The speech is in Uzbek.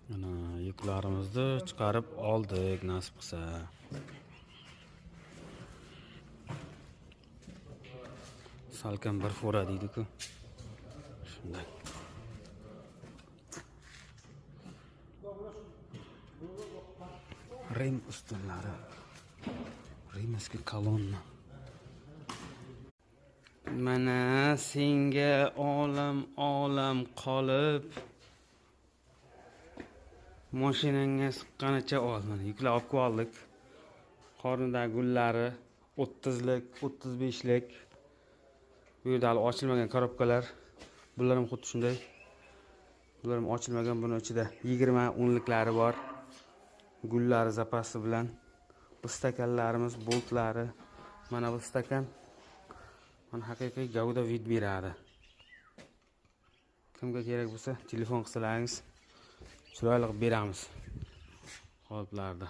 Mana yuklarimizni chiqarib oldik, nasib qilsa. Salkam bir fora deydi-ku. Shunday. Rim ustunlari. Rimskiy kolonna. Mana senga olam qolib mashinangga siqqanicha ol. Mana yuklar olib oldik. Qornidagi gullari 30lik, 35lik. Bu yerda hali ochilmagan korobkalar. Bular ham xuddi shunday. Bular ham ochilmagan, buning ichida 20 o'nliklari bor. Gullari zapasi bilan. Bu stakanlarimiz, boltlari. Mana bu stakan. Mana haqiqiy gavda vid beradi. Kimga kerak bo'lsa, telefon qilsalaringiz chiroyli qilib beramiz. Qoliplarda.